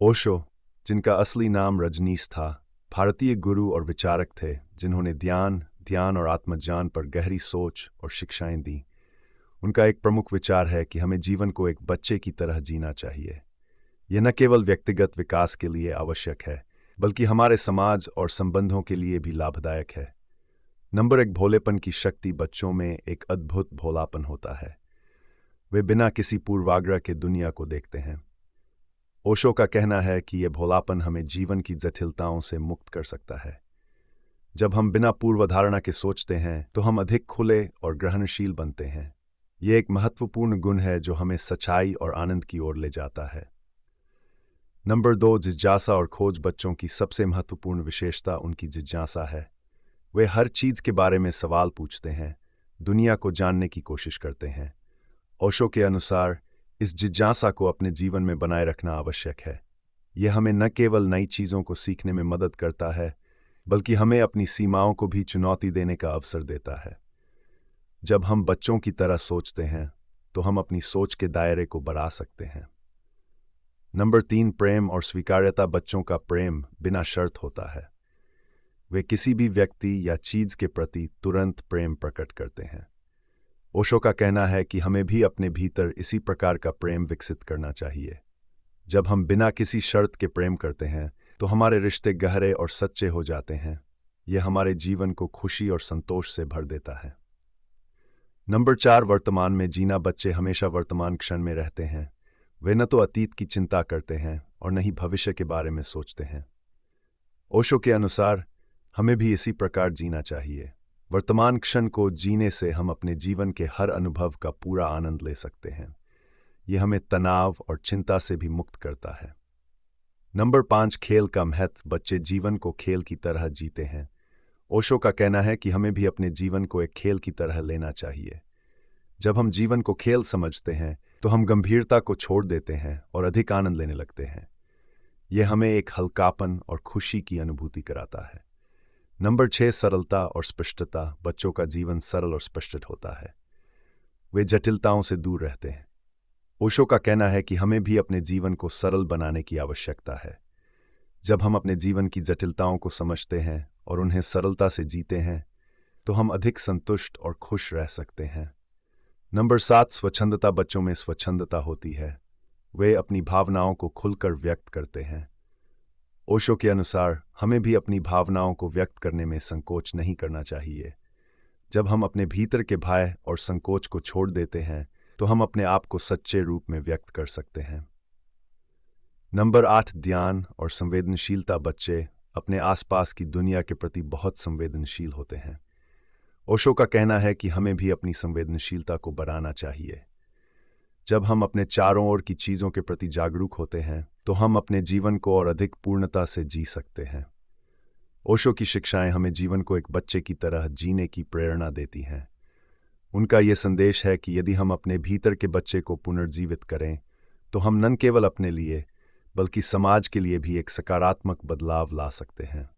ओशो, जिनका असली नाम रजनीश था, भारतीय गुरु और विचारक थे जिन्होंने ध्यान और आत्मज्ञान पर गहरी सोच और शिक्षाएं दी। उनका एक प्रमुख विचार है कि हमें जीवन को एक बच्चे की तरह जीना चाहिए। यह न केवल व्यक्तिगत विकास के लिए आवश्यक है, बल्कि हमारे समाज और संबंधों के लिए भी लाभदायक है। नंबर 1, भोलेपन की शक्ति। बच्चों में एक अद्भुत भोलापन होता है। वे बिना किसी पूर्वाग्रह के दुनिया को देखते हैं। ओशो का कहना है कि यह भोलापन हमें जीवन की जटिलताओं से मुक्त कर सकता है। जब हम बिना पूर्वधारणा के सोचते हैं तो हम अधिक खुले और ग्रहणशील बनते हैं। यह एक महत्वपूर्ण गुण है जो हमें सच्चाई और आनंद की ओर ले जाता है। नंबर 2, जिज्ञासा और खोज। बच्चों की सबसे महत्वपूर्ण विशेषता उनकी जिज्ञासा है। वे हर चीज के बारे में सवाल पूछते हैं, दुनिया को जानने की कोशिश करते हैं। ओशो के अनुसार इस जिज्ञासा को अपने जीवन में बनाए रखना आवश्यक है। यह हमें न केवल नई चीज़ों को सीखने में मदद करता है, बल्कि हमें अपनी सीमाओं को भी चुनौती देने का अवसर देता है। जब हम बच्चों की तरह सोचते हैं तो हम अपनी सोच के दायरे को बढ़ा सकते हैं। नंबर 3, प्रेम और स्वीकार्यता। बच्चों का प्रेम बिना शर्त होता है। वे किसी भी व्यक्ति या चीज़ के प्रति तुरंत प्रेम प्रकट करते हैं। ओशो का कहना है कि हमें भी अपने भीतर इसी प्रकार का प्रेम विकसित करना चाहिए। जब हम बिना किसी शर्त के प्रेम करते हैं तो हमारे रिश्ते गहरे और सच्चे हो जाते हैं। यह हमारे जीवन को खुशी और संतोष से भर देता है। नंबर 4, वर्तमान में जीना। बच्चे हमेशा वर्तमान क्षण में रहते हैं। वे न तो अतीत की चिंता करते हैं और न ही भविष्य के बारे में सोचते हैं। ओशो के अनुसार हमें भी इसी प्रकार जीना चाहिए। वर्तमान क्षण को जीने से हम अपने जीवन के हर अनुभव का पूरा आनंद ले सकते हैं। यह हमें तनाव और चिंता से भी मुक्त करता है। नंबर 5, खेल का महत्व। बच्चे जीवन को खेल की तरह जीते हैं। ओशो का कहना है कि हमें भी अपने जीवन को एक खेल की तरह लेना चाहिए। जब हम जीवन को खेल समझते हैं तो हम गंभीरता को छोड़ देते हैं और अधिक आनंद लेने लगते हैं। यह हमें एक हल्कापन और खुशी की अनुभूति कराता है। नंबर 6, सरलता और स्पष्टता। बच्चों का जीवन सरल और स्पष्ट होता है। वे जटिलताओं से दूर रहते हैं। ओशो का कहना है कि हमें भी अपने जीवन को सरल बनाने की आवश्यकता है। जब हम अपने जीवन की जटिलताओं को समझते हैं और उन्हें सरलता से जीते हैं तो हम अधिक संतुष्ट और खुश रह सकते हैं। नंबर 7, स्वच्छंदता। बच्चों में स्वच्छंदता होती है। वे अपनी भावनाओं को खुलकर व्यक्त करते हैं। ओशो के अनुसार हमें भी अपनी भावनाओं को व्यक्त करने में संकोच नहीं करना चाहिए। जब हम अपने भीतर के भय और संकोच को छोड़ देते हैं तो हम अपने आप को सच्चे रूप में व्यक्त कर सकते हैं। नंबर 8, ध्यान और संवेदनशीलता। बच्चे अपने आसपास की दुनिया के प्रति बहुत संवेदनशील होते हैं। ओशो का कहना है कि हमें भी अपनी संवेदनशीलता को बढ़ाना चाहिए। जब हम अपने चारों ओर की चीज़ों के प्रति जागरूक होते हैं तो हम अपने जीवन को और अधिक पूर्णता से जी सकते हैं। ओशो की शिक्षाएं हमें जीवन को एक बच्चे की तरह जीने की प्रेरणा देती हैं। उनका ये संदेश है कि यदि हम अपने भीतर के बच्चे को पुनर्जीवित करें तो हम न केवल अपने लिए बल्कि समाज के लिए भी एक सकारात्मक बदलाव ला सकते हैं।